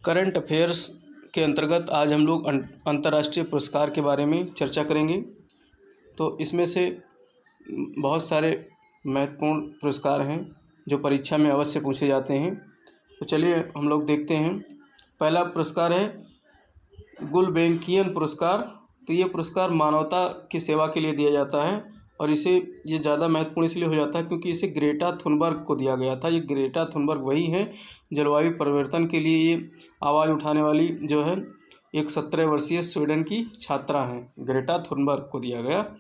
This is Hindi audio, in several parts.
करंट अफेयर्स के अंतर्गत आज हम लोग अंतर्राष्ट्रीय पुरस्कार के बारे में चर्चा करेंगे। तो इसमें से बहुत सारे महत्वपूर्ण पुरस्कार हैं जो परीक्षा में अवश्य पूछे जाते हैं। तो चलिए हम लोग देखते हैं। पहला पुरस्कार है गुलबेंकियन पुरस्कार। तो ये पुरस्कार मानवता की सेवा के लिए दिया जाता है और ये ज़्यादा महत्वपूर्ण इसलिए हो जाता है क्योंकि इसे ग्रेटा थुनबर्ग को दिया गया था। ये ग्रेटा थुनबर्ग वही है जलवायु परिवर्तन के लिए ये आवाज़ उठाने वाली जो है एक 17 वर्षीय स्वीडन की छात्रा हैं। ग्रेटा थुनबर्ग को दिया गया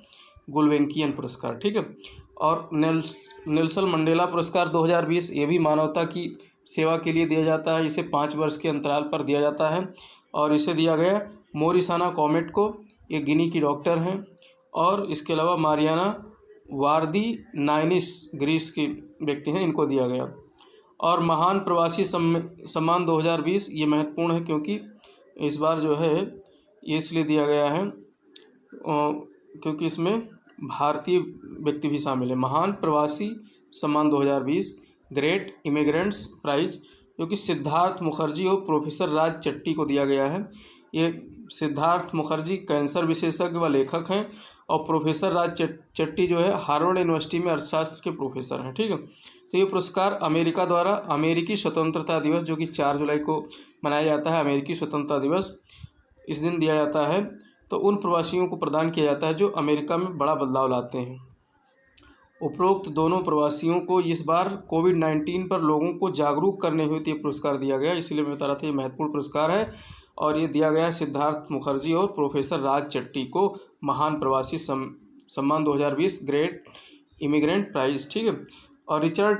गुलबेंकियन पुरस्कार, ठीक है। और नेल्सन मंडेला पुरस्कार 2020, ये भी मानवता की सेवा के लिए दिया जाता है। इसे 5 वर्ष के अंतराल पर दिया जाता है और इसे दिया गया मोरिसाना कॉमेट को। ये गिनी की डॉक्टर हैं। और इसके अलावा मारियाना वार्दी नाइनिस ग्रीस के व्यक्ति हैं, इनको दिया गया। और महान प्रवासी सम्मान 2020, ये महत्वपूर्ण है क्योंकि इस बार जो है ये इसलिए दिया गया है क्योंकि इसमें भारतीय व्यक्ति भी शामिल है। महान प्रवासी सम्मान 2020 ग्रेट इमिग्रेंट्स प्राइज, जो कि सिद्धार्थ मुखर्जी और प्रोफेसर राज चट्टी को दिया गया है। ये सिद्धार्थ मुखर्जी कैंसर विशेषज्ञ व लेखक हैं और प्रोफेसर राज चट्टी जो है हार्वर्ड यूनिवर्सिटी में अर्थशास्त्र के प्रोफेसर हैं, ठीक है। तो ये पुरस्कार अमेरिका द्वारा अमेरिकी स्वतंत्रता दिवस, जो कि 4 जुलाई को मनाया जाता है, अमेरिकी स्वतंत्रता दिवस, इस दिन दिया जाता है। तो उन प्रवासियों को प्रदान किया जाता है जो अमेरिका में बड़ा बदलाव लाते हैं। उपरोक्त दोनों प्रवासियों को इस बार कोविड-19 पर लोगों को जागरूक करने हेतु ये पुरस्कार दिया गया, इसलिए मैं बता रहा था ये महत्वपूर्ण पुरस्कार है। और ये दिया गया सिद्धार्थ मुखर्जी और प्रोफेसर राज चट्टी को महान प्रवासी सम्मान 2020 ग्रेट इमिग्रेंट प्राइज, ठीक है। और रिचर्ड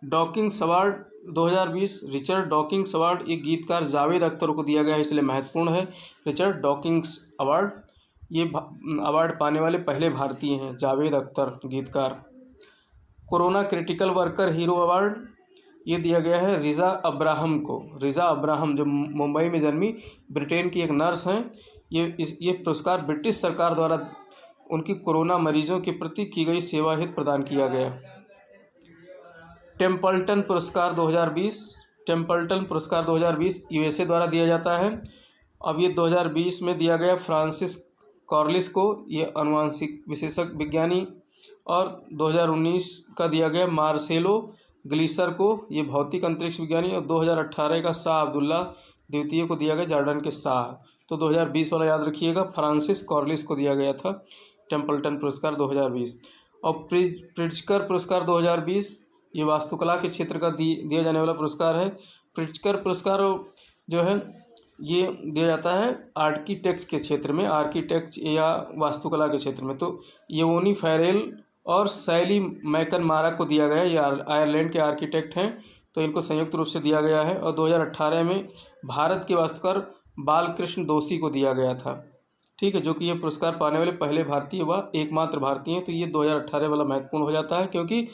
डॉकिंग्स अवार्ड 2020, रिचर्ड डॉकिंग्स अवार्ड एक गीतकार जावेद अख्तर को दिया गया है, इसलिए महत्वपूर्ण है। रिचर्ड डॉकिंग्स अवार्ड, ये अवार्ड पाने वाले पहले भारतीय हैं, जावेद अख्तर गीतकार। Corona critical worker hero award, ये दिया गया है रिज़ा अब्राहम को। रिज़ा अब्राहम जो मुंबई में जन्मी ब्रिटेन की एक नर्स हैं। ये पुरस्कार ब्रिटिश सरकार द्वारा उनकी कोरोना मरीजों के प्रति की गई सेवा हेतु प्रदान किया गया। टेम्पल्टन पुरस्कार 2020, टेम्पल्टन पुरस्कार 2020 यूएसए द्वारा दिया जाता है। अब ये 2020 में दिया गया फ्रांसिस कॉर्लिस को, ये अनुवांशिक विशेषज्ञ विज्ञानी। और 2019 का दिया गया मार्सेलो ग्लीसर को, ये भौतिक अंतरिक्ष विज्ञानी। और 2018 का शाह अब्दुल्ला द्वितीय को दिया गया, जॉर्डन के शाह। तो 2020 वाला याद रखिएगा, फ्रांसिस कॉर्लिस को दिया गया था टेम्पल्टन पुरस्कार 2020। और प्रिट्जकर पुरस्कार 2020, ये वास्तुकला के क्षेत्र का दिया जाने वाला पुरस्कार है। प्रिट्जकर पुरस्कार जो है ये दिया जाता है आर्किटेक्ट के क्षेत्र में, आर्किटेक्ट या वास्तुकला के क्षेत्र में। तो योनी फेरेल और सैली मैकनमारा को दिया गया, ये आयरलैंड के आर्किटेक्ट हैं, तो इनको संयुक्त रूप से दिया गया है। और 2018 में भारत के वास्तुकार बालकृष्ण दोषी को दिया गया था, ठीक है, जो कि ये पुरस्कार पाने वाले पहले भारतीय व एकमात्र भारतीय हैं। तो ये 2018 वाला महत्वपूर्ण हो जाता है क्योंकि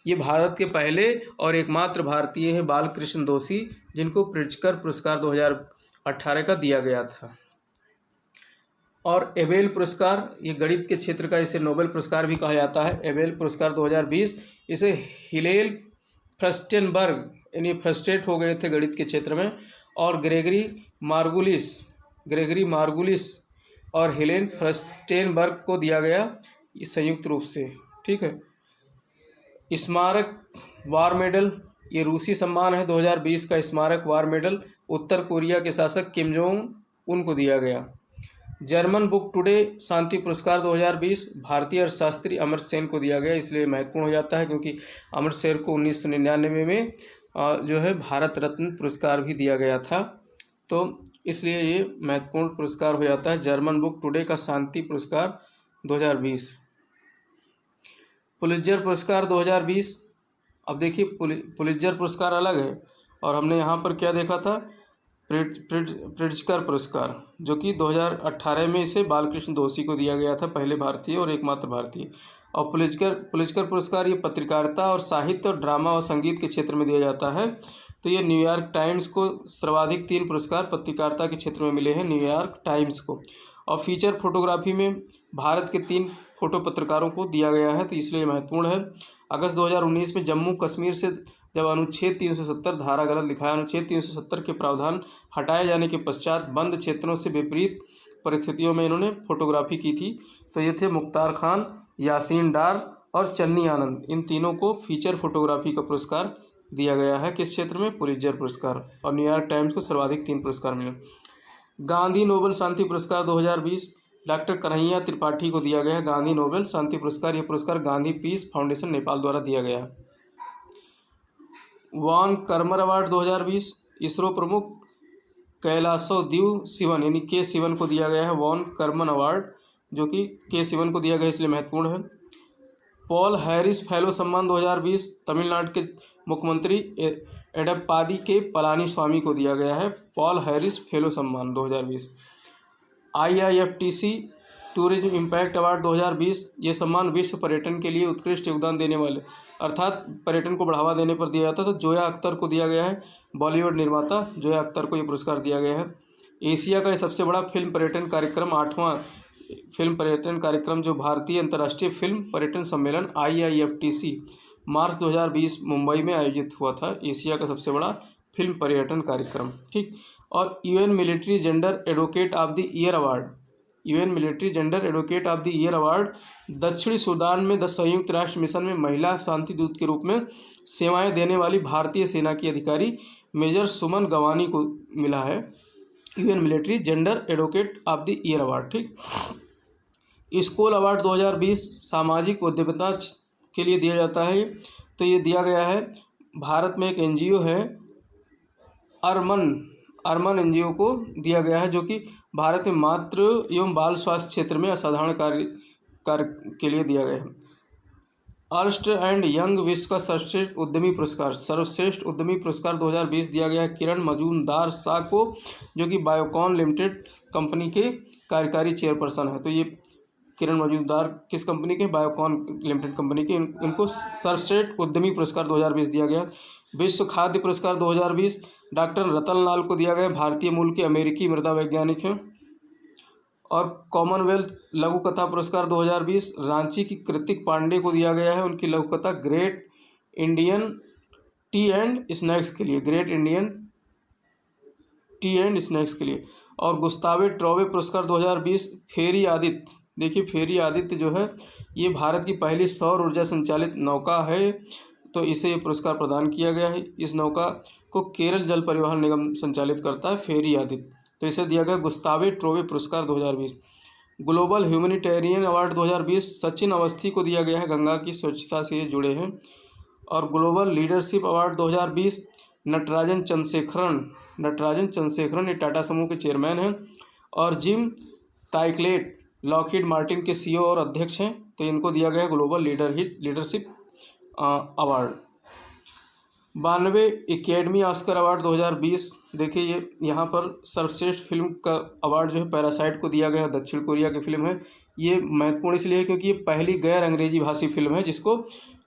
ये भारत के पहले और एकमात्र भारतीय हैं बालकृष्ण दोषी, जिनको प्रिट्जकर पुरस्कार 2018 का दिया गया था। और एबेल पुरस्कार, ये गणित के क्षेत्र का, इसे नोबेल पुरस्कार भी कहा जाता है। एबेल पुरस्कार 2020, इसे हिलेल फ्रस्टेनबर्ग, यानी फ्रस्ट्रेट हो गए थे गणित के क्षेत्र में, और ग्रेगरी मार्गुलिस और हेलेन फ्रस्टेनबर्ग को दिया गया ये संयुक्त रूप से, ठीक है। स्मारक वार मेडल, ये रूसी सम्मान है। 2020 का स्मारक वार मेडल उत्तर कोरिया के शासक किम जोंग उन को दिया गया। जर्मन बुक टुडे शांति पुरस्कार 2020 भारतीय अर्थशास्त्री अमर्त्य सेन को दिया गया, इसलिए महत्वपूर्ण हो जाता है क्योंकि अमर्त्य सेन को 1999 में जो है भारत रत्न पुरस्कार भी दिया गया था, तो इसलिए ये महत्वपूर्ण पुरस्कार हो जाता है जर्मन बुक टुडे का शांति पुरस्कार 2020। पुलित्जर पुरस्कार 2020, अब देखिए पुलित्जर पुरस्कार अलग है और हमने यहाँ पर क्या देखा था, प्रिट्जकर पुरस्कार, जो कि 2018 में इसे बालकृष्ण दोषी को दिया गया था, पहले भारतीय और एकमात्र भारतीय। और पुलित्जकर पुरस्कार ये पत्रकारिता और साहित्य और ड्रामा और संगीत के क्षेत्र में दिया जाता है। तो ये न्यूयॉर्क टाइम्स को सर्वाधिक 3 पुरस्कार पत्रकारिता के क्षेत्र में मिले हैं, न्यूयॉर्क टाइम्स को। और फीचर फोटोग्राफी में भारत के 3 फोटो पत्रकारों को दिया गया है, तो इसलिए महत्वपूर्ण है। अगस्त 2019 में जम्मू कश्मीर से जब अनुच्छेद 370 धारा गलत लिखा है, अनुच्छेद 370 के प्रावधान हटाए जाने के पश्चात बंद क्षेत्रों से विपरीत परिस्थितियों में इन्होंने फोटोग्राफी की थी। तो ये थे मुख्तार खान, यासीन डार और चन्नी आनंद। इन तीनों को फीचर फोटोग्राफी का पुरस्कार दिया गया है। किस क्षेत्र में? पुलित्जर पुरस्कार। और न्यूयॉर्क टाइम्स को सर्वाधिक 3 पुरस्कार मिले। गांधी नोबेल शांति पुरस्कार 2020 डॉक्टर कन्हैया त्रिपाठी को दिया गया है। गांधी नोबेल शांति पुरस्कार, यह पुरस्कार गांधी पीस फाउंडेशन नेपाल द्वारा दिया गया है। वान कर्मर अवार्ड 2020 इसरो प्रमुख कैलासोद्यू शिवन यानी के शिवन को दिया गया है। वान कर्मन अवार्ड जो कि के शिवन को दिया गया इसलिए महत्वपूर्ण है। पॉल हैरिस फेलो सम्मान 2020 तमिलनाडु के मुख्यमंत्री एडप्पादी के पलानीस्वामी को दिया गया है। पॉल हैरिस फेलो सम्मान 2020। IIFTC टूरिज्म इम्पैक्ट अवार्ड 2020 ये सम्मान विश्व पर्यटन के लिए उत्कृष्ट योगदान देने वाले अर्थात पर्यटन को बढ़ावा देने पर दिया जाता है। तो जोया अख्तर को दिया गया है। बॉलीवुड निर्माता जोया अख्तर को ये पुरस्कार दिया गया है। एशिया का सबसे बड़ा फिल्म पर्यटन कार्यक्रम 8वां फिल्म पर्यटन कार्यक्रम जो भारतीय अंतर्राष्ट्रीय फिल्म पर्यटन सम्मेलन IIFTC मार्च 2020 मुंबई में आयोजित हुआ था। एशिया का सबसे बड़ा फिल्म पर्यटन कार्यक्रम। ठीक। और UN military gender advocate of the year award, UN military gender advocate of the year award दक्षिणी सूडान में संयुक्त राष्ट्र मिशन में महिला शांति दूत के रूप में सेवाएं देने वाली भारतीय सेना की अधिकारी मेजर सुमन गवानी को मिला है UN military gender advocate of the year award. ठीक। स्कूल अवार्ड 2020 सामाजिक उद्यमिता के लिए दिया जाता है। तो ये दिया गया है भारत में एक NGO है अरमन NGO को दिया गया है जो कि भारत में मातृ एवं बाल स्वास्थ्य क्षेत्र में असाधारण कार्य के लिए दिया गया है। अर्स्ट एंड यंग विश्व का सर्वश्रेष्ठ उद्यमी पुरस्कार 2020 दिया गया है किरण मजूमदार शाह को जो कि बायोकॉन लिमिटेड कंपनी के कार्यकारी चेयरपर्सन है। तो ये किरण मजूमदार किस कंपनी के? बायोकॉन लिमिटेड कंपनी के। इनको सर्वश्रेष्ठ उद्यमी पुरस्कार 2020 दिया गया। विश्व खाद्य पुरस्कार 2020 डॉक्टर रतन लाल को दिया गया, भारतीय मूल के अमेरिकी मृदा वैज्ञानिक हैं। और कॉमनवेल्थ लघु कथा पुरस्कार 2020 रांची की कृतिक पांडे को दिया गया है उनकी लघु कथा great Indian T and snacks के लिए, great Indian T and snacks के लिए। और गुस्तावे ट्रॉवे पुरस्कार 2020 फेरी आदित्य, देखिए फेरी आदित्य जो है ये भारत की पहली सौर ऊर्जा संचालित नौका है, तो इसे ये पुरस्कार प्रदान किया गया है। इस नौका को केरल जल परिवहन निगम संचालित करता है, फेरी आदित्य, तो इसे दिया गया गुस्तावे ट्रोवे पुरस्कार 2020। Global humanitarian award 2020 Sachin Awasthi को दिया गया है, गंगा की स्वच्छता से ये जुड़े हैं। और global leadership award 2020 Natarajan Chandrasekaran ये टाटा समूह के चेयरमैन हैं। और जिम ताइकलेट लॉकहीड मार्टिन के CEO और अध्यक्ष हैं, तो इनको दिया गया global leadership award. 92 academy Oscar award 2020 देखिए ये यहाँ पर सर्वश्रेष्ठ फिल्म का अवार्ड जो है पैरासाइट को दिया गया, दक्षिण कोरिया की फिल्म है। ये महत्वपूर्ण इसलिए है क्योंकि ये पहली गैर अंग्रेजी भाषी फिल्म है जिसको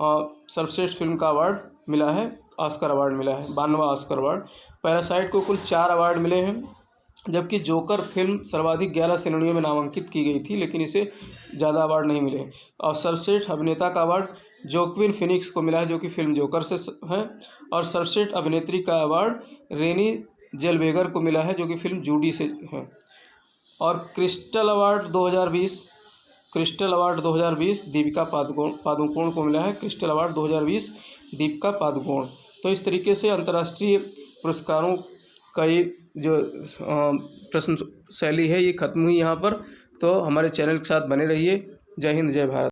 सर्वश्रेष्ठ फिल्म का अवार्ड मिला है, ऑस्कर अवार्ड मिला है, 92वां ऑस्कर अवार्ड। पैरासाइट को कुल 4 अवार्ड मिले हैं, जबकि जोकर फिल्म सर्वाधिक 11 श्रेणियों में नामांकित की गई थी लेकिन इसे ज़्यादा अवार्ड नहीं मिले। और सर्वश्रेष्ठ अभिनेता का अवार्ड जोक्विन फिनिक्स को मिला है जो कि फिल्म जोकर से है। और सर्वश्रेष्ठ अभिनेत्री का अवार्ड रेनी जेलवेगर को मिला है जो कि फिल्म जूडी से है। और क्रिस्टल अवार्ड 2020 दीपिका पादुकोण को मिला है। Crystal award 2020 Deepika Padukone. तो इस तरीके से अंतर्राष्ट्रीय पुरस्कारों का ये जो प्रश्न शैली है ये खत्म हुई यहाँ पर। तो हमारे चैनल के साथ बने रहिए। जय हिंद, जय भारत।